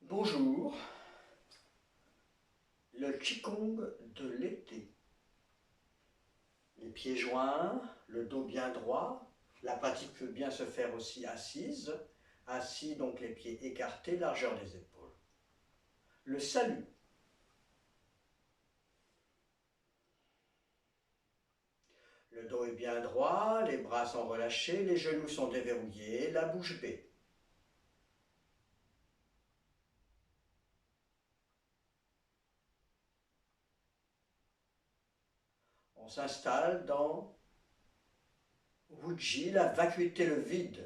Bonjour, le Qigong de l'été. Les pieds joints, le dos bien droit. La pratique peut bien se faire aussi assise. Assis, donc les pieds écartés, largeur des épaules. Le salut. Le dos est bien droit, les bras sont relâchés, les genoux sont déverrouillés, la bouche bée. On s'installe dans Wujji, la vacuité, le vide.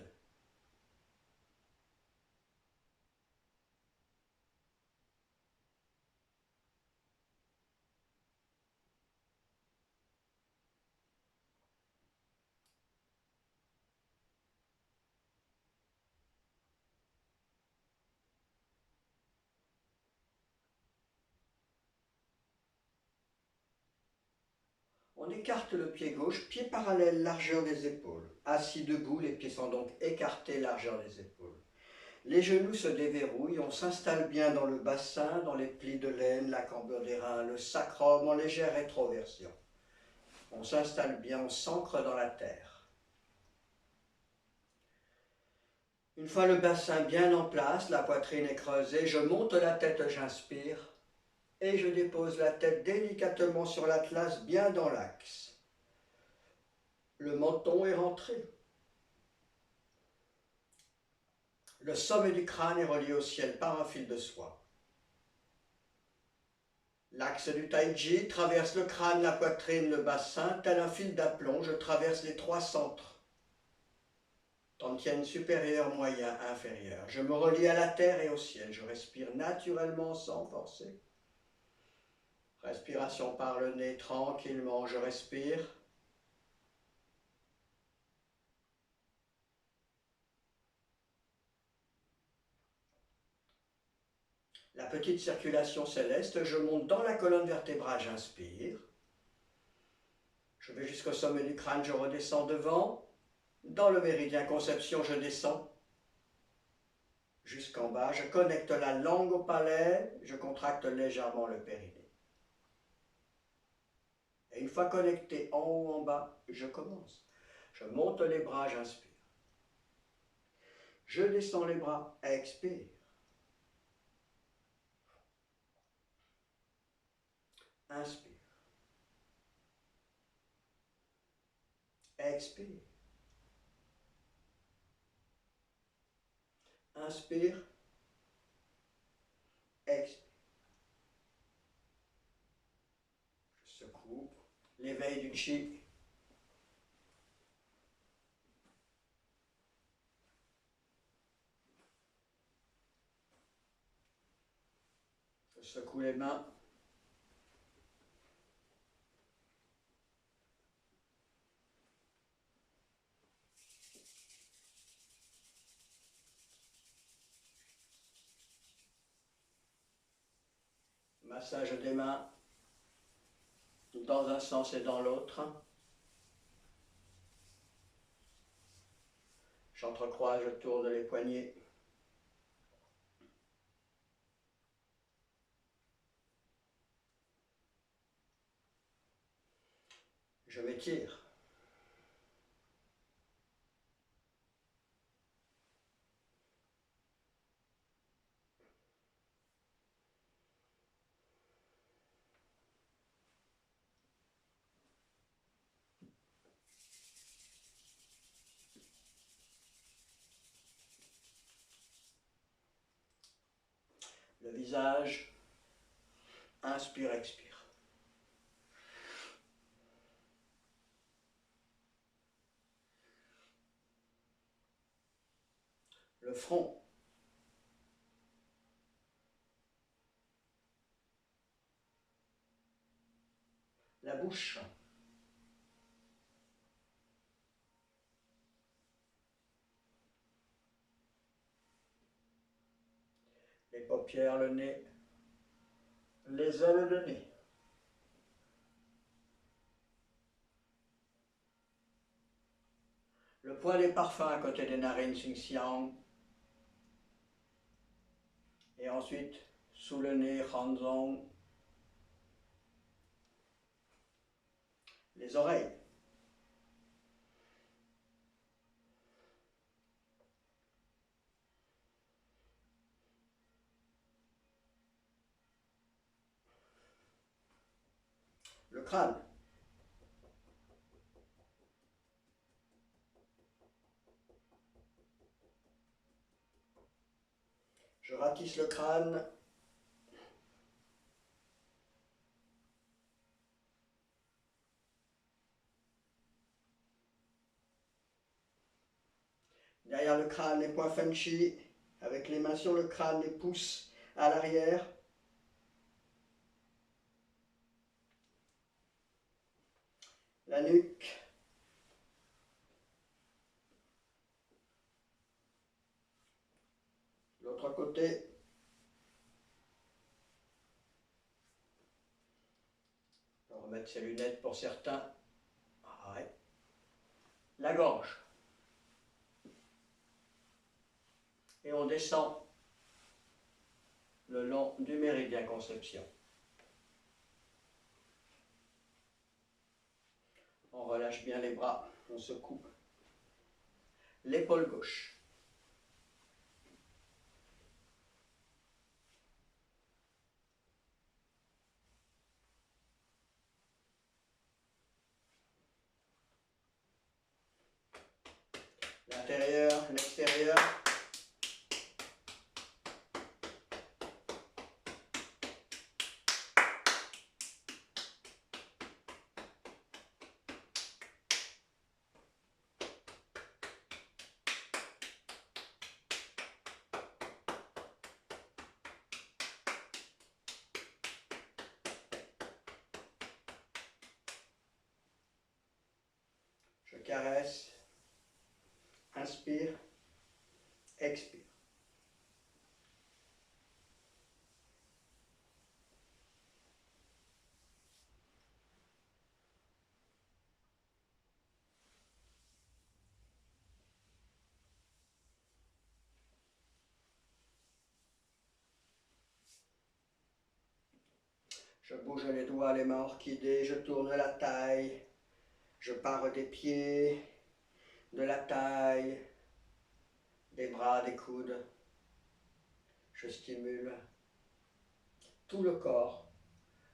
On écarte le pied gauche, pied parallèle, largeur des épaules. Assis debout, les pieds sont donc écartés, largeur des épaules. Les genoux se déverrouillent, on s'installe bien dans le bassin, dans les plis de l'aine, la cambrure des reins, le sacrum en légère rétroversion. On s'installe bien, on s'ancre dans la terre. Une fois le bassin bien en place, la poitrine est creusée, je monte la tête, j'inspire, et je dépose la tête délicatement sur l'atlas, bien dans l'axe. Le menton est rentré. Le sommet du crâne est relié au ciel par un fil de soie. L'axe du Taiji traverse le crâne, la poitrine, le bassin, tel un fil d'aplomb, je traverse les trois centres. Dantian supérieur, moyen, inférieur. Je me relie à la terre et au ciel, je respire naturellement sans forcer. Respiration par le nez, tranquillement, je respire. La petite circulation céleste, je monte dans la colonne vertébrale, j'inspire. Je vais jusqu'au sommet du crâne, je redescends devant. Dans le méridien conception, je descends. Jusqu'en bas, je connecte la langue au palais, je contracte légèrement le périnée. Et une fois connecté en haut, en bas, je commence. Je monte les bras, j'inspire. Je descends les bras, expire. Inspire. Expire. Inspire. Expire. Je secoue. L'éveil du chi. Je secoue les mains. Massage des mains dans un sens et dans l'autre. J'entrecroise, je tourne les poignets. Je m'étire. Le visage. Inspire, expire. Le front. La bouche. Les paupières, le nez. Les ailes de nez. Le poids des parfums à côté des narines, Xing Xiang. Et ensuite, sous le nez, Hanzong. Les oreilles. Le crâne. Je ratisse le crâne. Derrière le crâne, les points Feng Chi, avec les mains sur le crâne, les pouces à l'arrière. La nuque. L'autre côté. On va remettre ses lunettes pour certains. Ouais. La gorge. Et on descend le long du méridien conception. On relâche bien les bras, on secoue l'épaule gauche. L'intérieur, l'extérieur. Je caresse. Inspire. Expire. Je bouge les doigts, les mains orchidées, je tourne la taille, je pars des pieds, de la taille, des bras, des coudes. Je stimule tout le corps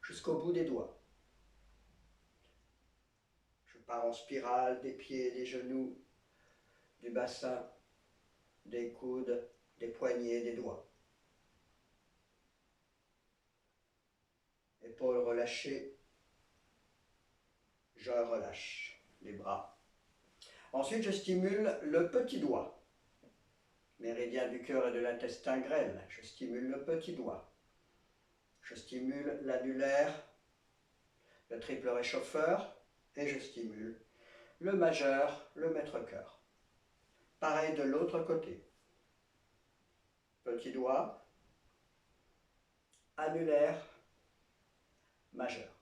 jusqu'au bout des doigts. Je pars en spirale des pieds, des genoux, du bassin, des coudes, des poignets, des doigts. Épaules relâchées, je relâche les bras. Ensuite, je stimule le petit doigt. Méridien du cœur et de l'intestin grêle. Je stimule le petit doigt. Je stimule l'annulaire, le triple réchauffeur, et je stimule le majeur, le maître-cœur. Pareil de l'autre côté. Petit doigt, annulaire, majeur.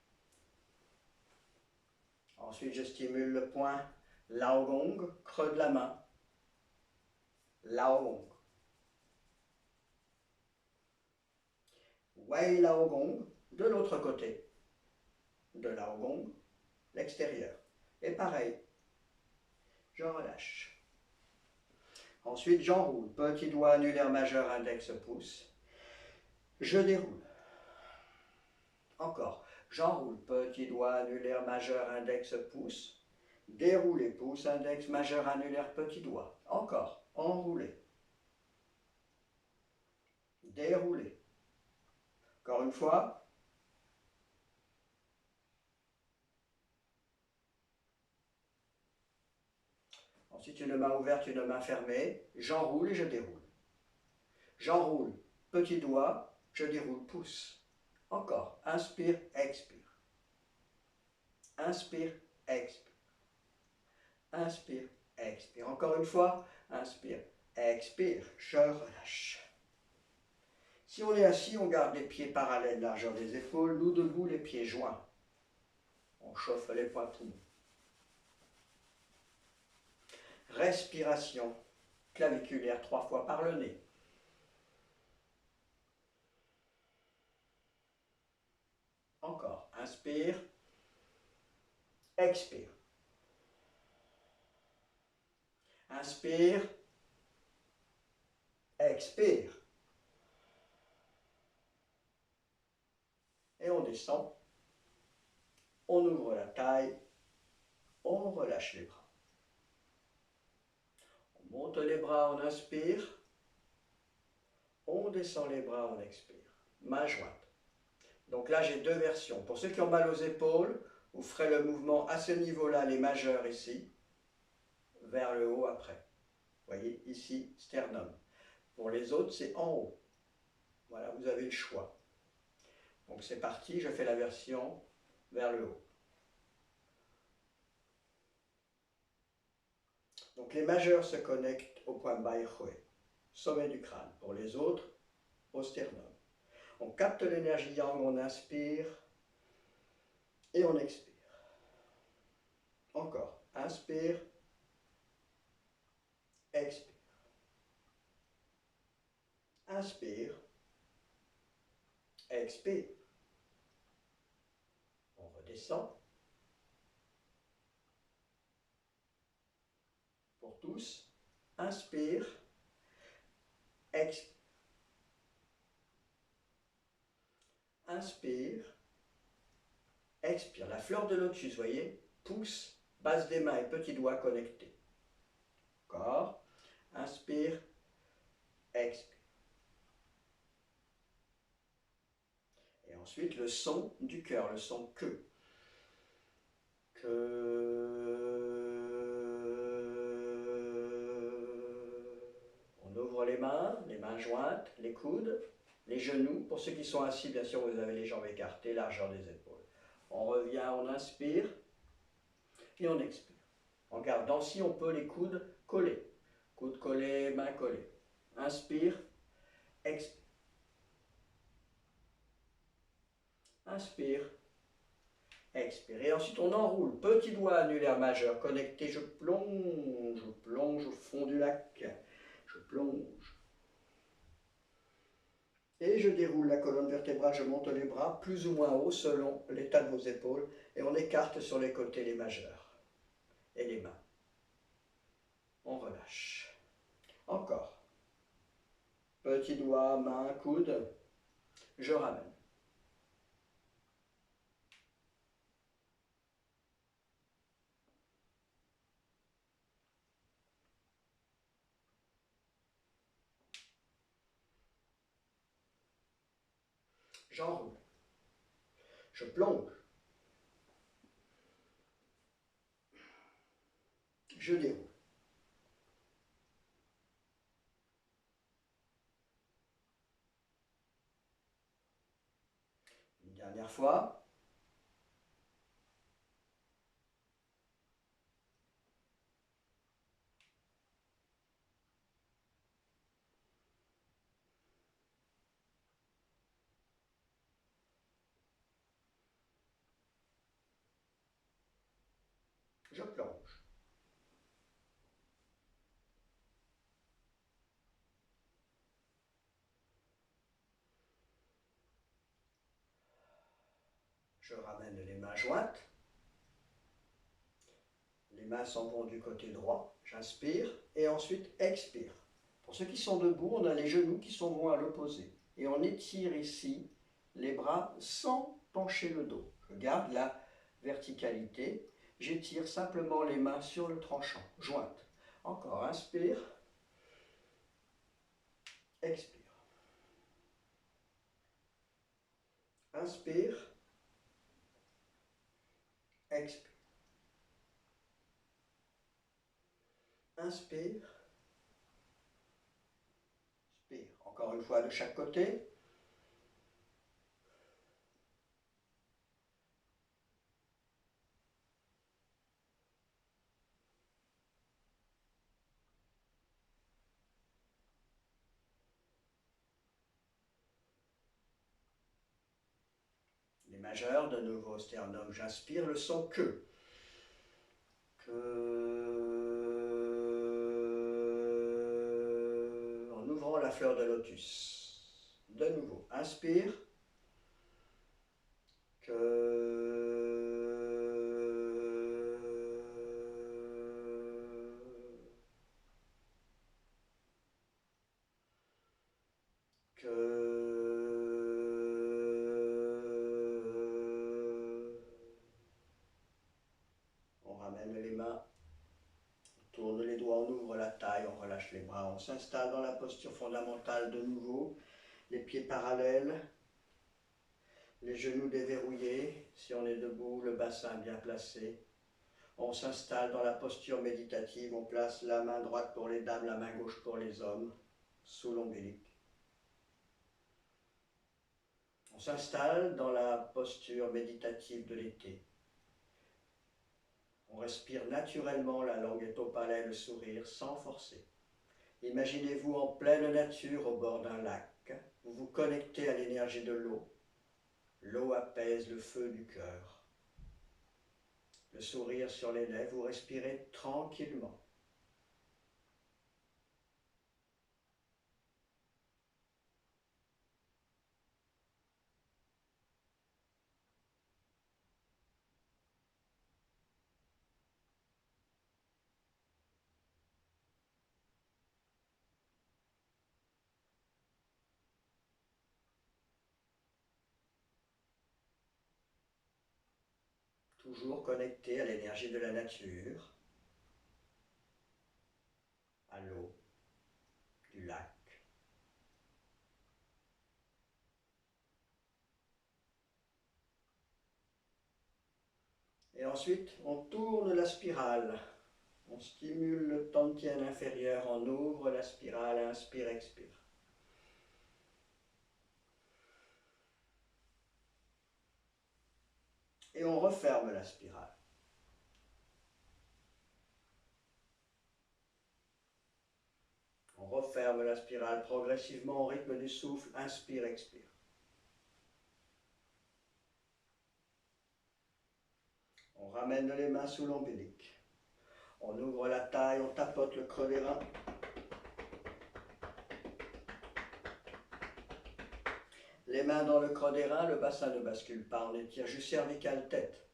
Ensuite, je stimule le point Lao Gong, creux de la main. Lao Gong. Wei Lao Gong, de l'autre côté. De Lao Gong, l'extérieur. Et pareil, je relâche. Ensuite, j'enroule. Petit doigt annulaire majeur, index, pouce. Je déroule. Encore. J'enroule. Petit doigt annulaire majeur, index, pouce. Dérouler. Pouce, index, majeur, annulaire, petit doigt. Encore. Enrouler. Dérouler. Encore une fois. Ensuite, une main ouverte, une main fermée. J'enroule et je déroule. J'enroule. Petit doigt. Je déroule. Pouce. Encore. Inspire, expire. Inspire, expire. Inspire, expire. Encore une fois. Inspire, expire. Je relâche. Si on est assis, on garde les pieds parallèles, largeur des épaules. Nous debout, les pieds joints. On chauffe les poitrines. Respiration claviculaire 3 fois par le nez. Inspire, expire. Inspire, expire. Et on descend, on ouvre la taille, on relâche les bras. On monte les bras, on inspire, on descend les bras, on expire. Main jointe. Donc là, j'ai deux versions. Pour ceux qui ont mal aux épaules, vous ferez le mouvement à ce niveau-là, les majeurs ici, vers le haut après. Vous voyez, ici, sternum. Pour les autres, c'est en haut. Voilà, vous avez le choix. Donc c'est parti, je fais la version vers le haut. Donc les majeurs se connectent au point Baihui, sommet du crâne. Pour les autres, au sternum. On capte l'énergie yang, on inspire et on expire. Encore, inspire, expire. Inspire, expire. On redescend. Pour tous, inspire, expire. Inspire, expire. La fleur de lotus, vous voyez, pouce, base des mains et petits doigts connectés. Encore. Inspire, expire. Et ensuite, le son du cœur, le son que. On ouvre les mains jointes, les coudes, les genoux. Pour ceux qui sont assis, bien sûr, vous avez les jambes écartées, largeur des épaules. On revient, on inspire et on expire. En gardant, si on peut, les coudes collés. Coudes collés, mains collées. Inspire, expire. Inspire, expire. Et ensuite, on enroule. Petit doigt annulaire majeur connecté. Je plonge au fond du lac. Je plonge. Et je déroule la colonne vertébrale, je monte les bras plus ou moins haut selon l'état de vos épaules. Et on écarte sur les côtés les majeurs. Et les mains. On relâche. Encore. Petit doigt, main, coude. Je ramène. J'enroule. Je plonge. Je déroule. Une dernière fois. Je plonge. Je ramène les mains jointes. Les mains s'en vont du côté droit. J'inspire et ensuite expire. Pour ceux qui sont debout, on a les genoux qui s'en vont à l'opposé. Et on étire ici les bras sans pencher le dos. Je garde la verticalité. J'étire simplement les mains sur le tranchant, jointes. Encore, inspire, expire. Inspire, expire. Inspire, expire. Encore une fois de chaque côté. Les majeurs, de nouveau sternum, j'inspire le son que. En ouvrant la fleur de lotus. De nouveau, inspire. Que. on relâche les bras. On s'installe dans la posture fondamentale de nouveau, les pieds parallèles, les genoux déverrouillés. Si on est debout, le bassin bien placé. On s'installe dans la posture méditative. On place la main droite pour les dames, la main gauche pour les hommes, sous l'ombilic. On s'installe dans la posture méditative de l'été. On respire naturellement, la langue est au palais, le sourire, sans forcer. Imaginez-vous en pleine nature au bord d'un lac. Vous vous connectez à l'énergie de l'eau. L'eau apaise le feu du cœur. Le sourire sur les lèvres, vous respirez tranquillement. Toujours connecté à l'énergie de la nature, à l'eau, du lac. Et ensuite, on tourne la spirale. On stimule le tantien inférieur, on ouvre la spirale, inspire, expire. Et on referme la spirale. On referme la spirale progressivement au rythme du souffle, inspire, expire. On ramène les mains sous l'ombilic. On ouvre la taille, on tapote le creux des reins. Les mains dans le creux des reins, le bassin ne bascule pas, on étire juste cervical, tête.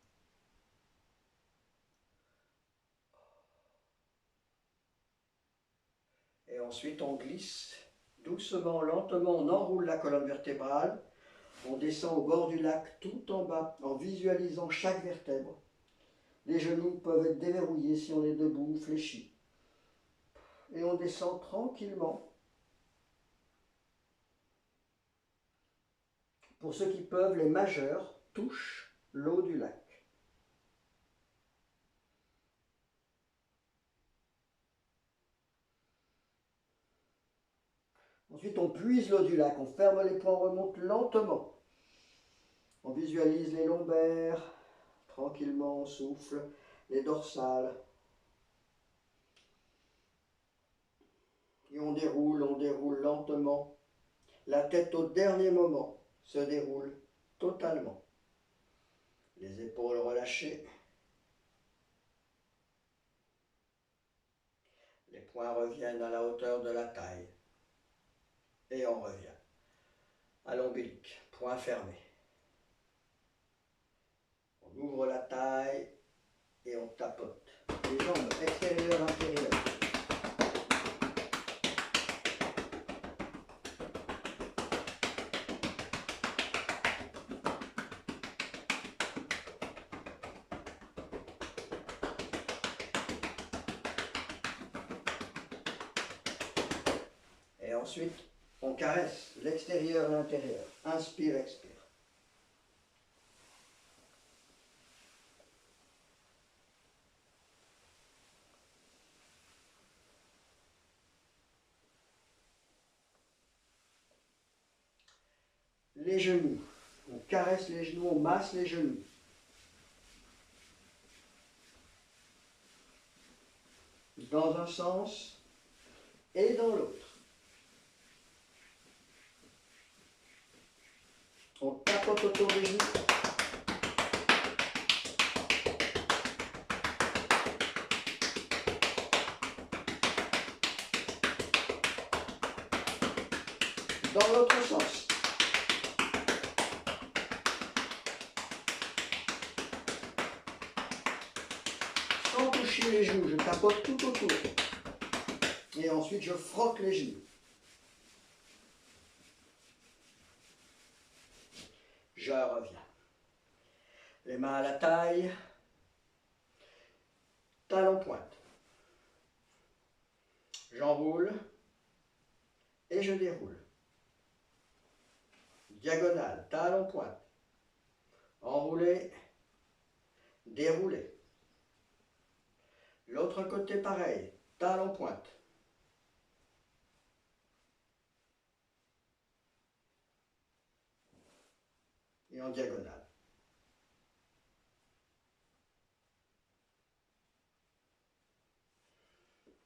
Et ensuite on glisse doucement, lentement, on enroule la colonne vertébrale. On descend au bord du lac tout en bas en visualisant chaque vertèbre. Les genoux peuvent être déverrouillés si on est debout ou fléchi. Et on descend tranquillement. Pour ceux qui peuvent, les majeurs touchent l'eau du lac. Ensuite, on puise l'eau du lac, on ferme les poings, on remonte lentement. On visualise les lombaires, tranquillement, on souffle, les dorsales. Et on déroule lentement. La tête au dernier moment se déroule totalement. Les épaules relâchées. Les poings reviennent à la hauteur de la taille. Et on revient à l'ombilic, poings fermés. On ouvre la taille et on tapote. Les jambes extérieures, intérieures. Et ensuite, on caresse l'extérieur et l'intérieur. Inspire, expire. Les genoux. On caresse les genoux, on masse les genoux. Dans un sens et dans l'autre. On tapote autour des genoux. Dans l'autre sens. Sans toucher les genoux, je tapote tout autour. Et ensuite, je frotte les genoux. Je reviens. Les mains à la taille. Talons pointe. J'enroule et je déroule. Diagonale, talon pointe. Enrouler, dérouler. L'autre côté pareil, talon pointe. Et en diagonale.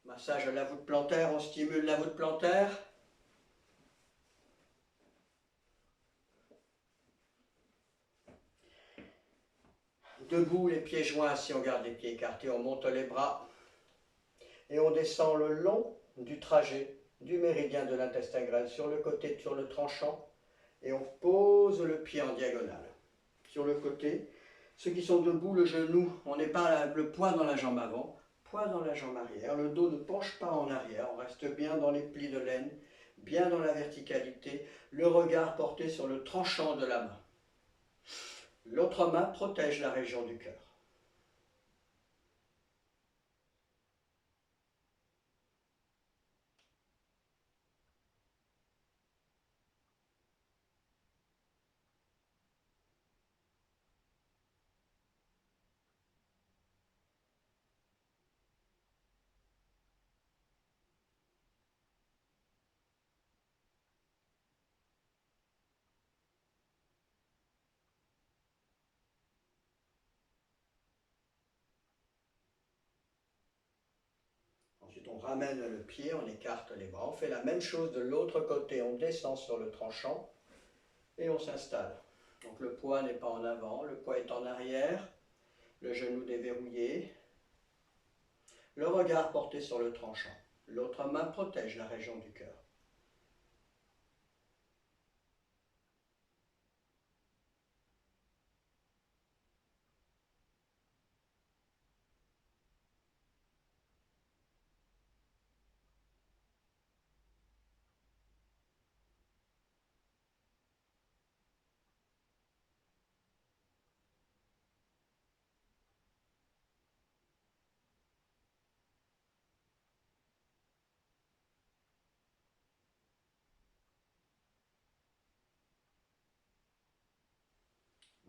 Massage de la voûte plantaire, on stimule la voûte plantaire. Debout, les pieds joints, si on garde les pieds écartés, on monte les bras et on descend le long du trajet du méridien de l'intestin grêle sur le côté, sur le tranchant, et on pose le pied en diagonale. Sur le côté, ceux qui sont debout, le genou, on n'est pas le poing dans la jambe avant, poing dans la jambe arrière. Le dos ne penche pas en arrière, on reste bien dans les plis de laine, bien dans la verticalité, le regard porté sur le tranchant de la main. L'autre main protège la région du cœur. Ensuite, on ramène le pied, on écarte les bras. On fait la même chose de l'autre côté. On descend sur le tranchant et on s'installe. Donc le poids n'est pas en avant, le poids est en arrière. Le genou déverrouillé. Le regard porté sur le tranchant. L'autre main protège la région du cœur.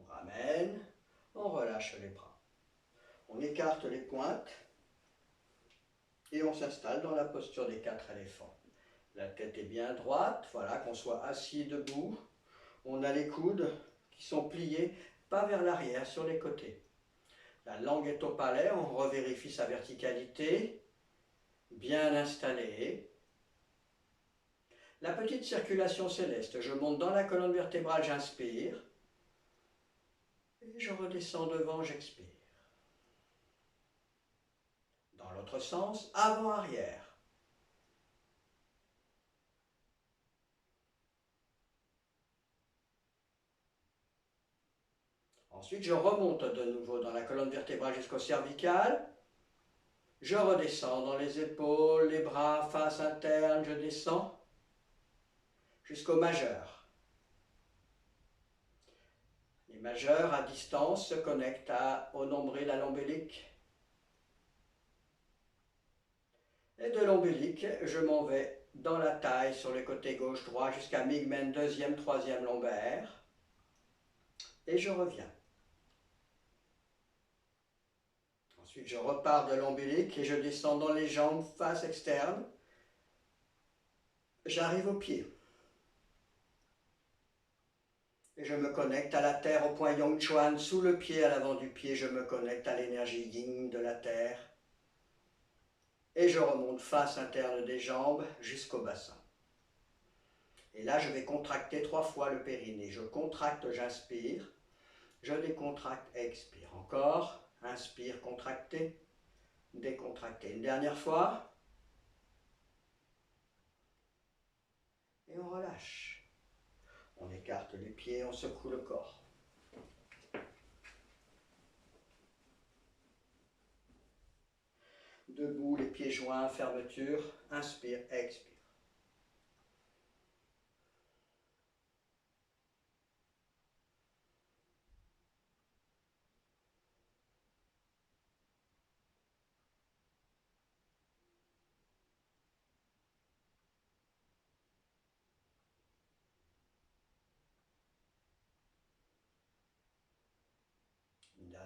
On ramène, on relâche les bras. On écarte les pointes et on s'installe dans la posture des 4 éléphants. La tête est bien droite, voilà, qu'on soit assis, debout. On a les coudes qui sont pliés, pas vers l'arrière, sur les côtés. La langue est au palais, on revérifie sa verticalité, bien installée. La petite circulation céleste, je monte dans la colonne vertébrale, j'inspire. Et je redescends devant, j'expire. Dans l'autre sens, avant-arrière. Ensuite, je remonte de nouveau dans la colonne vertébrale jusqu'au cervical. Je redescends dans les épaules, les bras, face interne, je descends jusqu'au majeur. Les majeurs à distance se connectent au nombril, à l'ombilic. Et de l'ombilic, je m'en vais dans la taille sur le côté gauche-droit jusqu'à Migmen, deuxième, troisième lombaire. Et je reviens. Ensuite, je repars de l'ombilic et je descends dans les jambes, face externe. J'arrive au pied. Et je me connecte à la terre, au point Yongchuan, sous le pied, à l'avant du pied, je me connecte à l'énergie yin de la terre. Et je remonte face interne des jambes jusqu'au bassin. Et là, je vais contracter 3 fois le périnée. Je contracte, j'inspire. Je décontracte, expire. Encore, inspire, contracter, décontracter. Une dernière fois. Et on relâche. On écarte les pieds, on secoue le corps. Debout, les pieds joints, fermeture. Inspire, expire.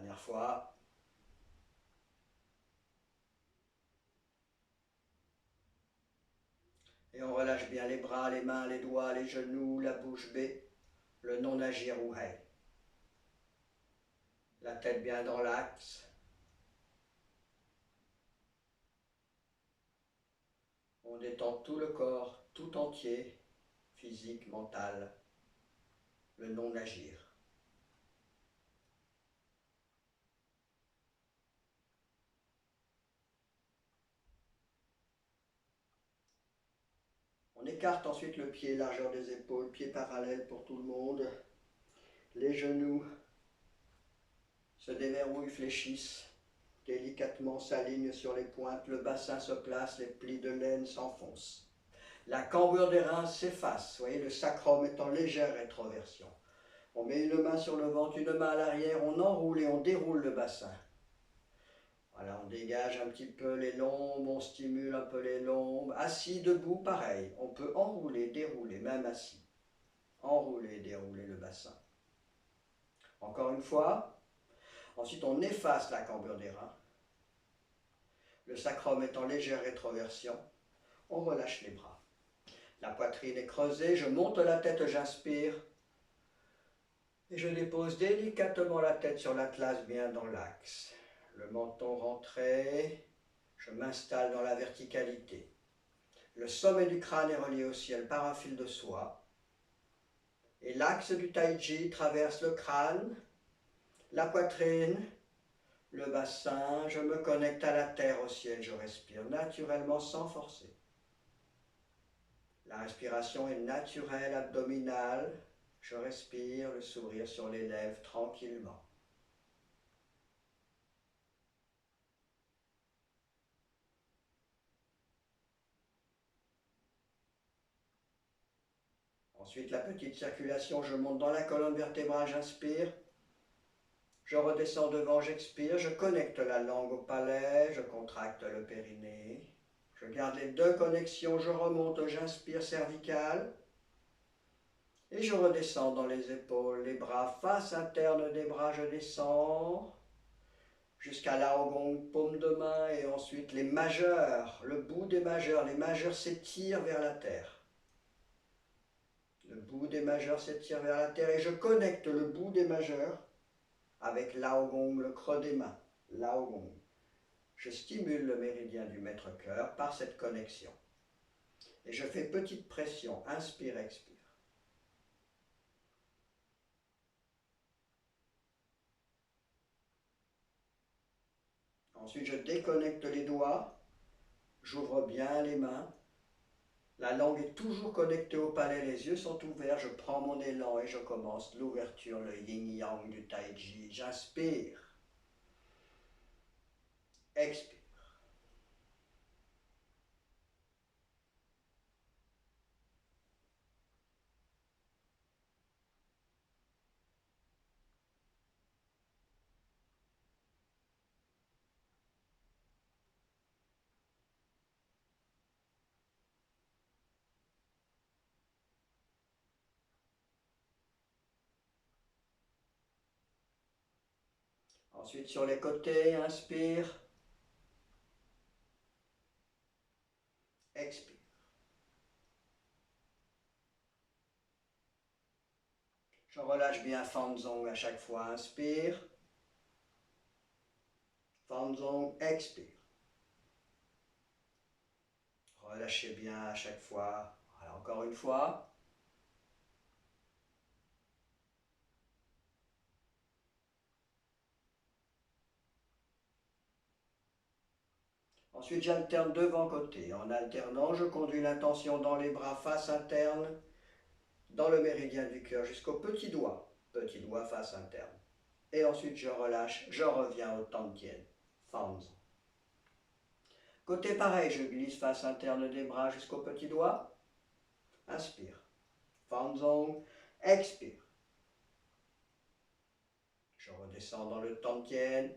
Dernière fois. Et on relâche bien les bras, les mains, les doigts, les genoux, la bouche bée, le non-agir ou hey. La tête bien dans l'axe. On détend tout le corps, tout entier, physique, mental, le non-agir. On écarte ensuite le pied, largeur des épaules, pied parallèle pour tout le monde. Les genoux se déverrouillent, fléchissent, délicatement s'alignent sur les pointes, le bassin se place, les plis de laine s'enfoncent. La cambrure des reins s'efface, vous voyez, le sacrum est en légère rétroversion. On met une main sur le ventre, une main à l'arrière, on enroule et on déroule le bassin. Voilà, on dégage un petit peu les lombes, on stimule un peu les lombes. Assis, debout, pareil. On peut enrouler, dérouler, même assis. Enrouler, dérouler le bassin. Encore une fois. Ensuite, on efface la cambrure des reins. Le sacrum est en légère rétroversion. On relâche les bras. La poitrine est creusée, je monte la tête, j'inspire. Et je dépose délicatement la tête sur l'atlas, bien dans l'axe. Le menton rentré, je m'installe dans la verticalité. Le sommet du crâne est relié au ciel par un fil de soie. Et l'axe du taiji traverse le crâne, la poitrine, le bassin. Je me connecte à la terre, au ciel. Je respire naturellement sans forcer. La respiration est naturelle, abdominale. Je respire, le sourire sur les lèvres tranquillement. Ensuite, la petite circulation, je monte dans la colonne vertébrale, j'inspire. Je redescends devant, j'expire, je connecte la langue au palais, je contracte le périnée. Je garde les deux connexions, je remonte, j'inspire, cervical. Et je redescends dans les épaules, les bras, face interne des bras, je descends. Jusqu'à Laogong, paume de main, et ensuite les majeurs, le bout des majeurs. Les majeurs s'étirent vers la terre. Le bout des majeurs s'étire vers la terre et je connecte le bout des majeurs avec Laogong, le creux des mains. Laogong. Je stimule le méridien du maître-cœur par cette connexion. Et je fais petite pression. Inspire, expire. Ensuite, je déconnecte les doigts. J'ouvre bien les mains. La langue est toujours connectée au palais, les yeux sont ouverts, je prends mon élan et je commence l'ouverture, le yin-yang du taiji. J'inspire. Expire. Ensuite, sur les côtés, inspire. Expire. Je relâche bien Fanzong à chaque fois. Inspire. Fanzong, expire. Relâchez bien à chaque fois. Voilà, encore une fois. Ensuite, j'alterne devant côté. En alternant, je conduis l'intention dans les bras, face interne, dans le méridien du cœur, jusqu'au petit doigt. Petit doigt, face interne. Et ensuite, je relâche, je reviens au Tantien. Fanzong. Côté pareil, je glisse face interne des bras jusqu'au petit doigt. Inspire. Fanzong. Expire. Je redescends dans le Tantien.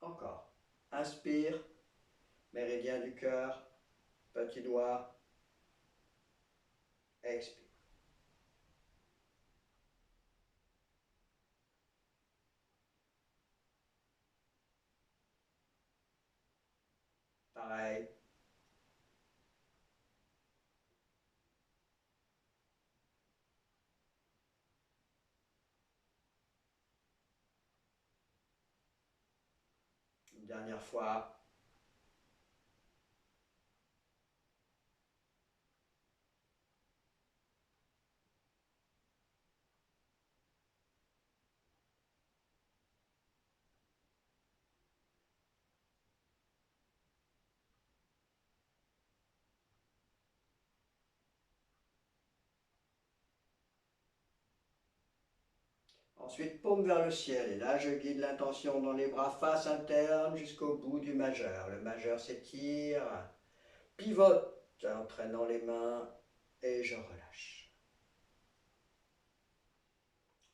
Encore. Inspire. Méridien du cœur. Petit doigt. Expire. pareil. Une dernière fois. Ensuite, paume vers le ciel. Et là, je guide l'intention dans les bras face interne jusqu'au bout du majeur. Le majeur s'étire, pivote en traînant les mains et je relâche.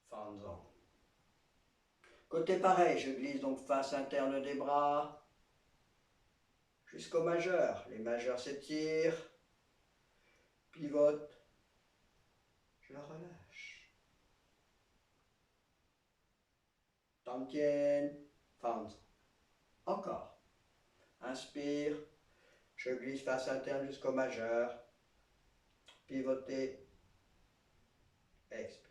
Fanzon. Côté pareil, je glisse donc face interne des bras jusqu'au majeur. Les majeurs s'étirent, pivote, je relâche. Tantien, Fanzon. Encore. Inspire, je glisse face interne jusqu'au majeur, pivoter, expire.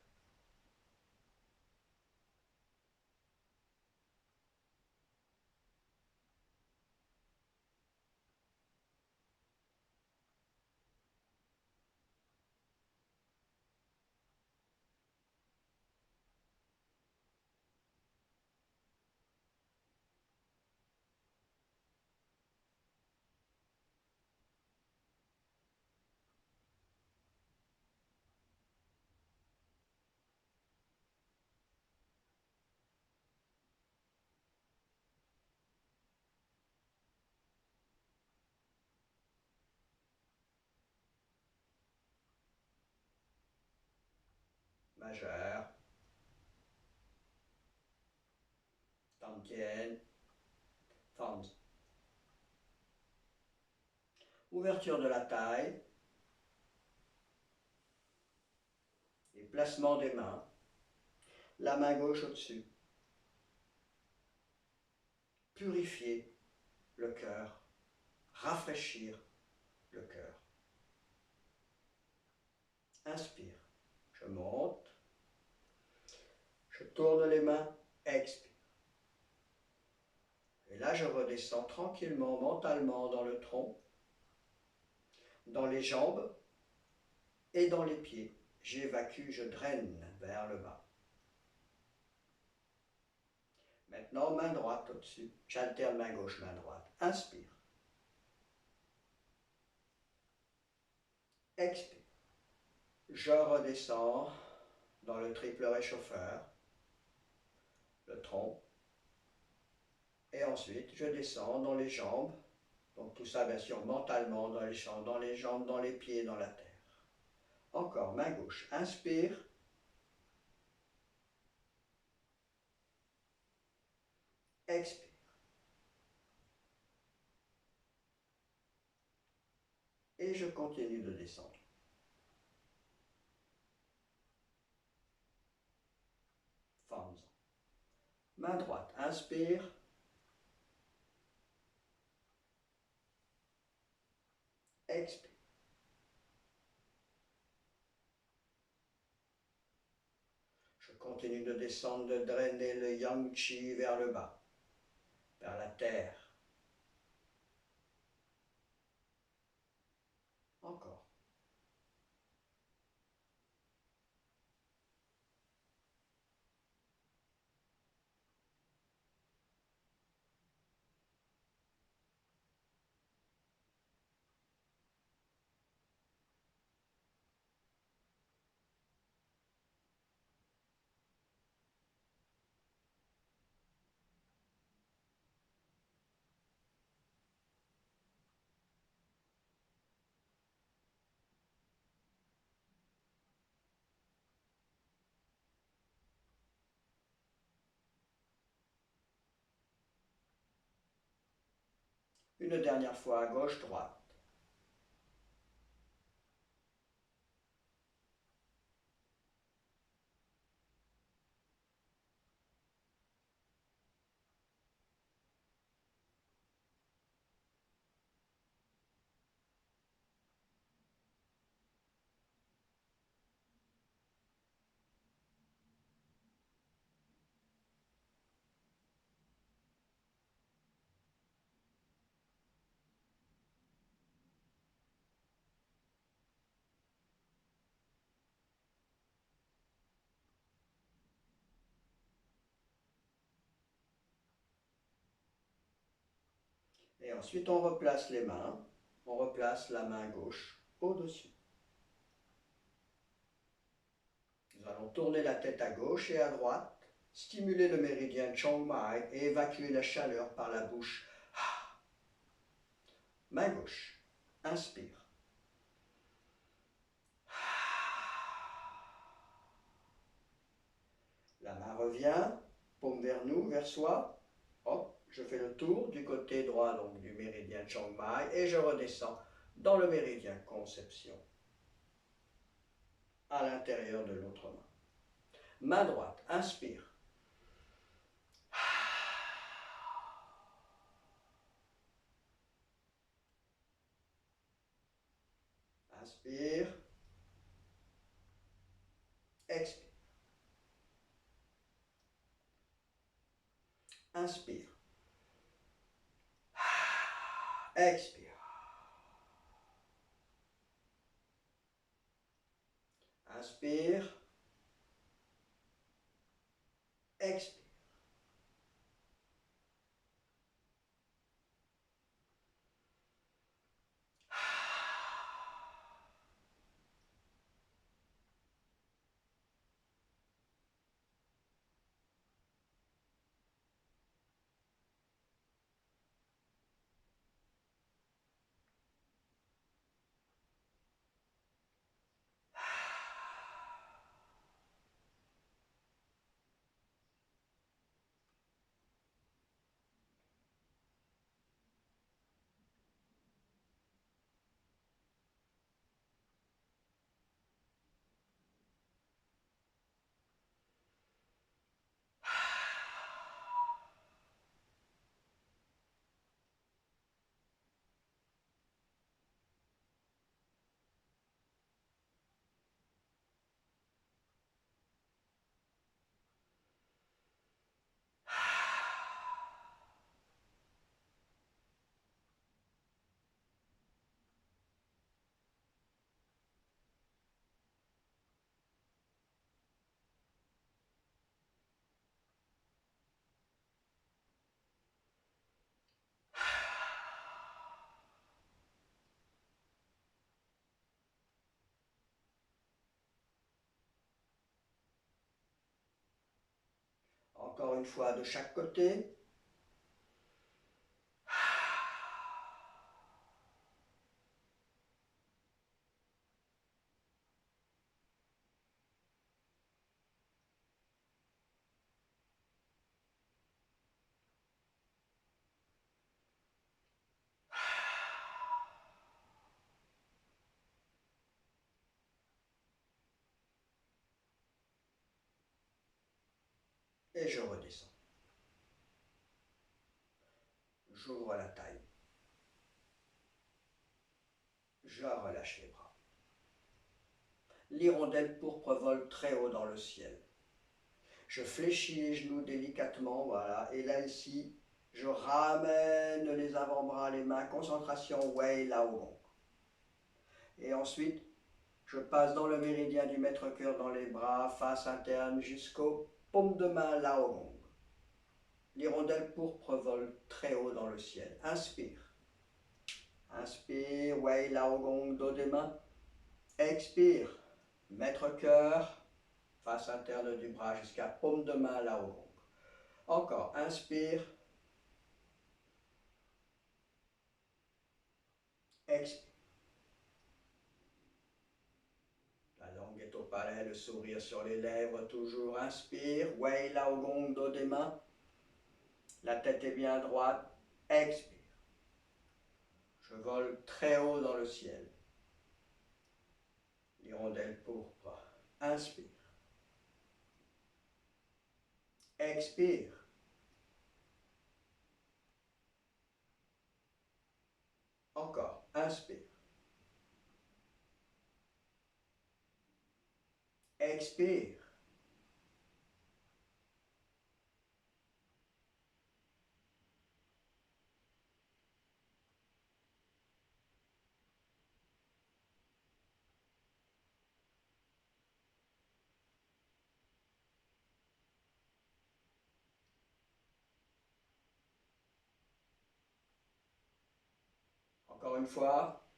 Majeur, Tantien, Fanzon. Ouverture de la taille et placement des mains. La main gauche au-dessus. Purifier le cœur, rafraîchir le cœur. Inspire, je monte, je tourne les mains, expire. Et là, je redescends tranquillement, mentalement dans le tronc, dans les jambes et dans les pieds. J'évacue, je draine vers le bas. Maintenant, main droite au-dessus. J'alterne main gauche, main droite. Inspire. Expire. Je redescends dans le triple réchauffeur, le tronc. Et ensuite, je descends dans les jambes. Donc tout ça, bien sûr, mentalement, dans les jambes, dans les pieds, dans la terre. Encore, main gauche. Inspire. Expire. Et je continue de descendre. Fanzon. Main droite. Inspire. Expire. Je continue de descendre, de drainer le yang chi vers le bas, vers la terre. Encore. Une dernière fois à gauche, droite. Et ensuite, on replace les mains. On replace la main gauche au-dessus. Nous allons tourner la tête à gauche et à droite, stimuler le méridien Chong Mai et évacuer la chaleur par la bouche. Main gauche. Inspire. La main revient, paume vers nous, vers soi. Hop, je fais le tour du côté droit donc du méridien Chong Mai et je redescends dans le méridien Conception, à l'intérieur de l'autre main. Main droite, inspire. Inspire. Expire. Inspire. Expire. Inspire. Expire. Encore une fois de chaque côté. Et je redescends. J'ouvre la taille. Je relâche les bras. L'hirondelle pourpre vole très haut dans le ciel. Je fléchis les genoux délicatement, voilà. Et là, ici, je ramène les avant-bras, les mains, concentration, Wei Lao Gong. Et ensuite, je passe dans le méridien du maître-cœur dans les bras, face interne jusqu'au paume de main Lao Gong. L'hirondelle pourpre vole très haut dans le ciel. Inspire. Inspire, Wei Lao Gong, dos des mains. Expire, maître-cœur, face interne du bras jusqu'à paume de main Lao Gong. Encore, inspire. Expire. La langue est au palais, le sourire sur les lèvres, toujours. Inspire, Wei Lao Gong, dos des mains. La tête est bien droite. Expire. Je vole très haut dans le ciel. L'hirondelle pourpre. Inspire. Expire. Encore. Inspire. Expire. Encore une fois.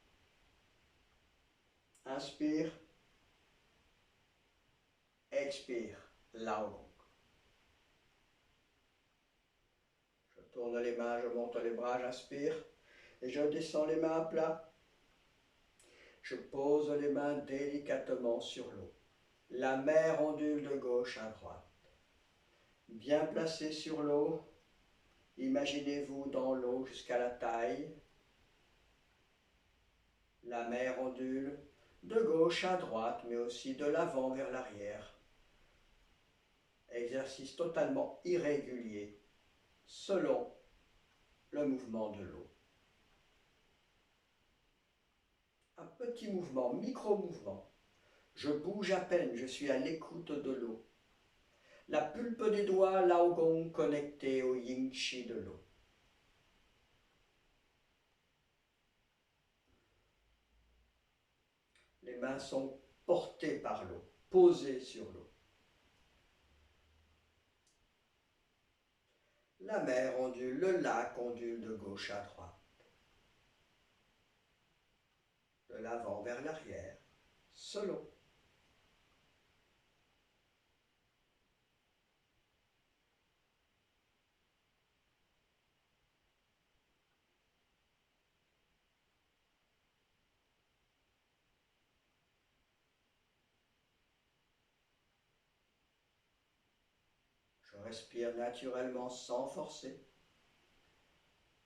Inspire. Expire. Lao Gong. Je tourne les mains, je monte les bras, j'inspire. Et je descends les mains à plat. Je pose les mains délicatement sur l'eau. La mer ondule de gauche à droite. Bien placé sur l'eau, imaginez-vous dans l'eau jusqu'à la taille. La mer ondule de gauche à droite, mais aussi de l'avant vers l'arrière. Exercice totalement irrégulier selon le mouvement de l'eau. Un petit mouvement, micro-mouvement. Je bouge à peine, je suis à l'écoute de l'eau. La pulpe des doigts, Lao Gong, connectée au Yin Chi de l'eau. Les mains sont portées par l'eau, posées sur l'eau. La mer ondule, le lac ondule de gauche à droite. De l'avant vers l'arrière, selon. Je respire naturellement sans forcer.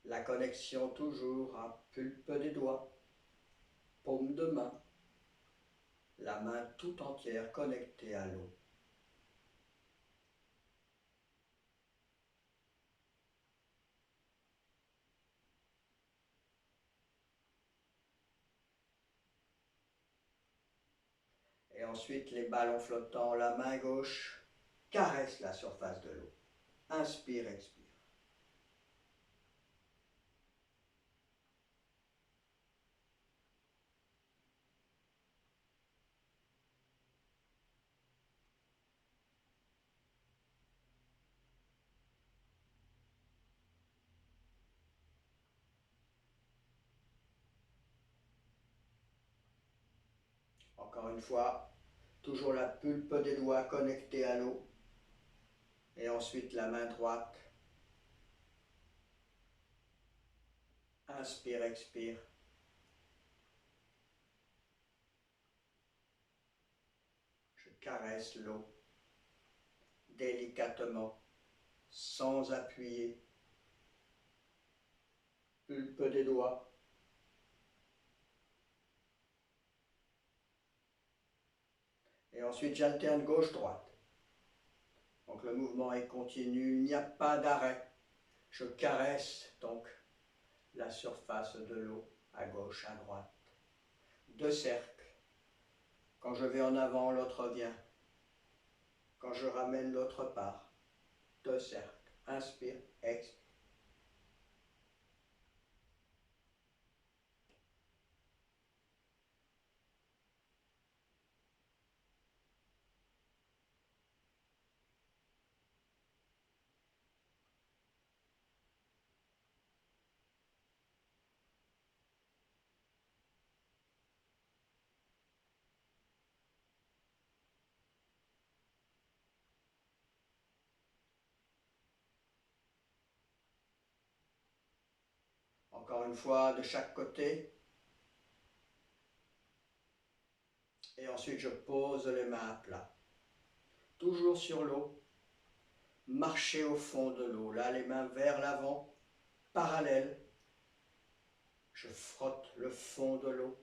La connexion toujours à pulpe des doigts, paume de main, la main tout entière connectée à l'eau. Et ensuite les ballons flottants, la main gauche caresse la surface de l'eau. Inspire, expire. Encore une fois, toujours la pulpe des doigts connectée à l'eau. Et ensuite la main droite. Inspire, expire. Je caresse l'eau délicatement, sans appuyer. Pulpe des doigts. Et ensuite j'alterne gauche-droite. Donc le mouvement est continu, il n'y a pas d'arrêt. Je caresse donc la surface de l'eau à gauche, à droite. Deux cercles. Quand je vais en avant, l'autre vient. Quand je ramène l'autre part. Deux cercles. Inspire, expire. Encore une fois, de chaque côté. Et ensuite, je pose les mains à plat. Toujours sur l'eau. Marcher au fond de l'eau. Là, les mains vers l'avant, parallèles. Je frotte le fond de l'eau,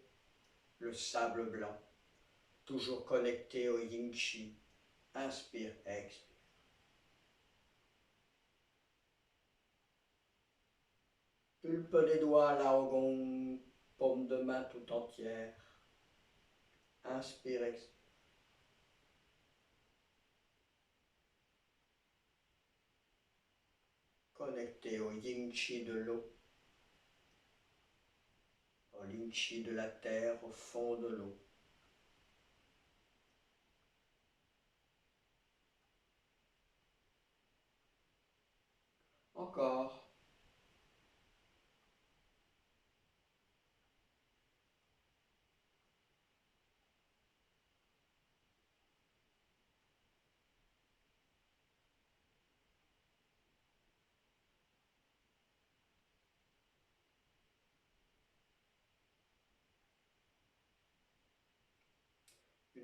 le sable blanc. Toujours connecté au Yin Chi. Inspire, expire. Pulpe des doigts, Lao Gong, paume de main tout entière. Inspire, expire. Connecté au Yin Chi de l'eau, au Yin Chi de la terre, au fond de l'eau. Encore.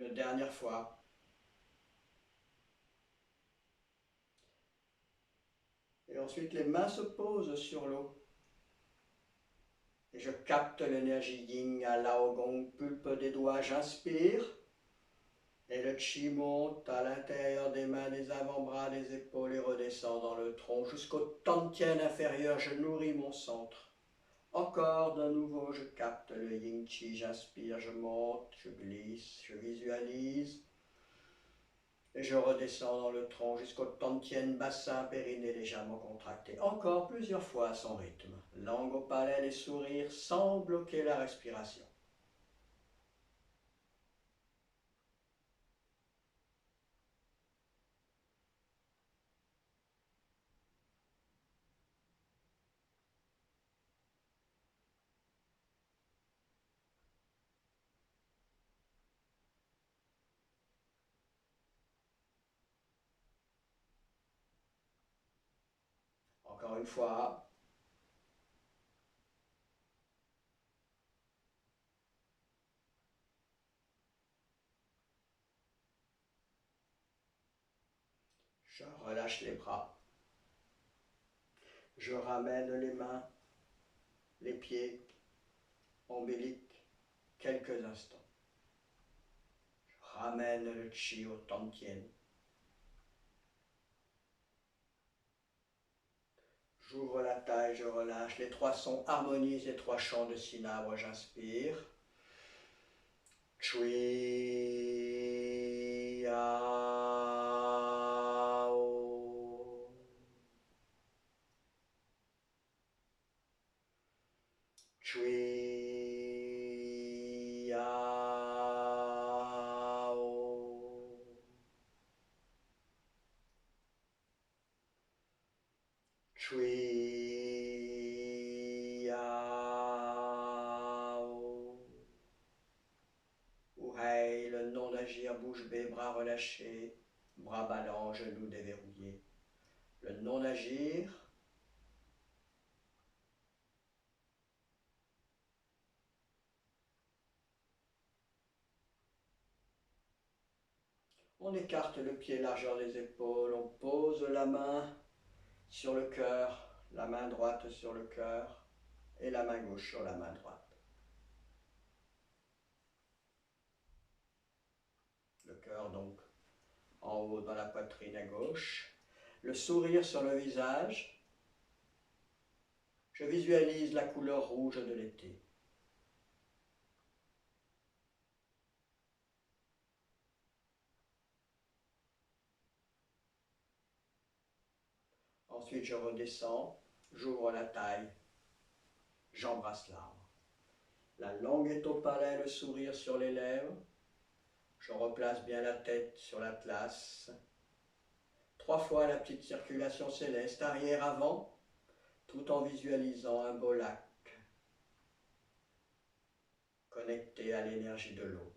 Une dernière fois. Et ensuite, les mains se posent sur l'eau. Et je capte l'énergie yin à Laogong, pulpe des doigts, j'inspire. Et le chi monte à l'intérieur des mains, des avant-bras, des épaules et redescend dans le tronc jusqu'au tantien inférieur, je nourris mon centre. Encore de nouveau, je capte le yin chi, j'inspire, je monte, je glisse, je visualise. Et je redescends dans le tronc jusqu'au tantien, bassin, périnée légèrement contracté. Encore plusieurs fois à son rythme. Langue au palais, les sourires sans bloquer la respiration. Encore une fois. Je relâche les bras. Je ramène les mains, les pieds, ombilique, quelques instants. Je ramène le chi au tantien. J'ouvre la taille, je relâche. Les trois sons harmonisent, les trois chants de syllabes, j'inspire. Chui ao. Chui ao. Chui ao. Ouhei, le non d'agir, bouche bée, bras relâchés, bras ballants, genoux déverrouillés. Le non d'agir. On écarte le pied, largeur des épaules, on pose la main sur le cœur, la main droite sur le cœur et la main gauche sur la main droite. Le cœur donc en haut dans la poitrine à gauche. Le sourire sur le visage. Je visualise la couleur rouge de l'été. Ensuite, je redescends, j'ouvre la taille, j'embrasse l'arbre. La langue est au palais, le sourire sur les lèvres. Je replace bien la tête sur l'atlas. 3 fois la petite circulation céleste, arrière-avant, tout en visualisant un beau lac connecté à l'énergie de l'eau.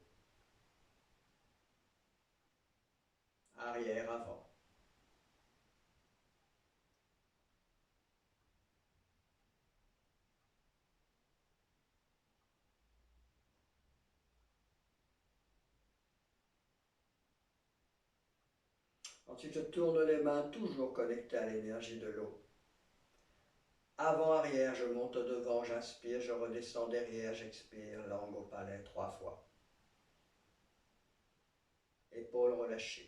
Arrière-avant. Ensuite, je tourne les mains, toujours connectées à l'énergie de l'eau. Avant-arrière, je monte devant, j'inspire, je redescends derrière, j'expire, langue au palais 3 fois. Épaules relâchées.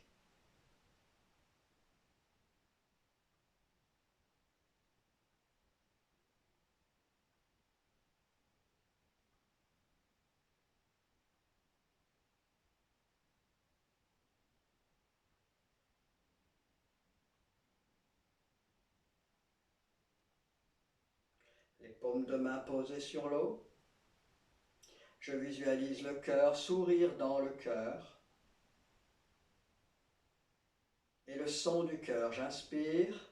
Les paumes de main posées sur l'eau. Je visualise le cœur, sourire dans le cœur. Et le son du cœur, j'inspire.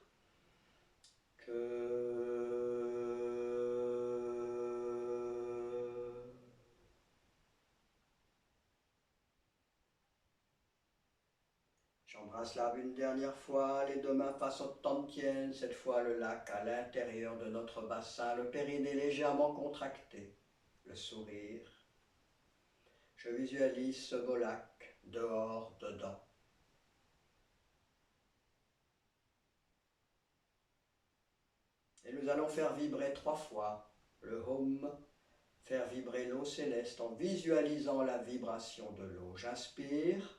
J'embrasse l'arbre une dernière fois, les deux mains face au tantien, cette fois le lac à l'intérieur de notre bassin, le périnée légèrement contracté, le sourire. Je visualise ce beau lac dehors, dedans. Et nous allons faire vibrer 3 fois le Hum, faire vibrer l'eau céleste en visualisant la vibration de l'eau. J'inspire.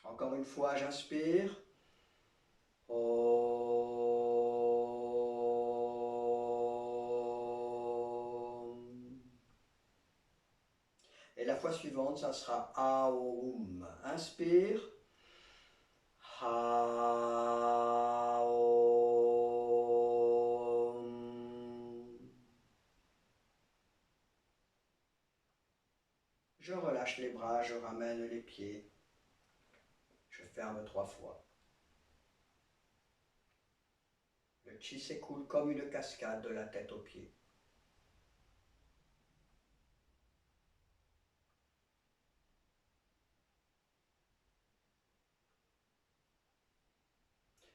Encore une fois, j'inspire. Et la fois suivante, ça sera Aum. Inspire. Aum. Je relâche les bras, je ramène les pieds. Je ferme 3 fois. Le chi s'écoule comme une cascade de la tête aux pieds.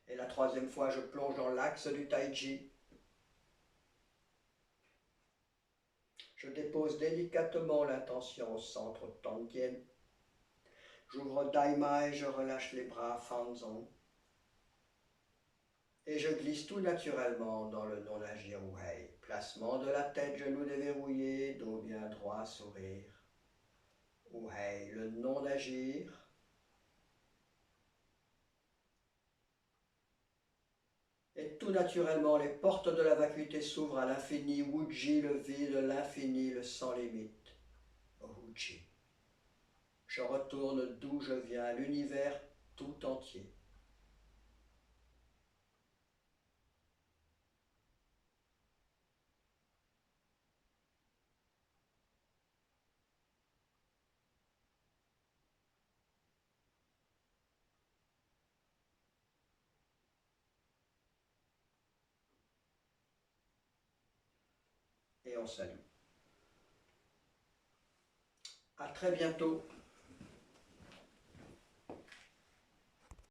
Et la 3e fois, je plonge dans l'axe du Tai Chi. Je dépose délicatement l'intention au centre Tongtian. J'ouvre Daima et je relâche les bras Fanzong. Et je glisse tout naturellement dans le non-agir Wuhei. Placement de la tête, genoux déverrouillés, dos bien droit, sourire. Wuhei, le non-agir. Et tout naturellement, les portes de la vacuité s'ouvrent à l'infini. Wuji, le vide, l'infini, le sans limite. Wuji. Je retourne d'où je viens, l'univers tout entier. Et on salue. À très bientôt.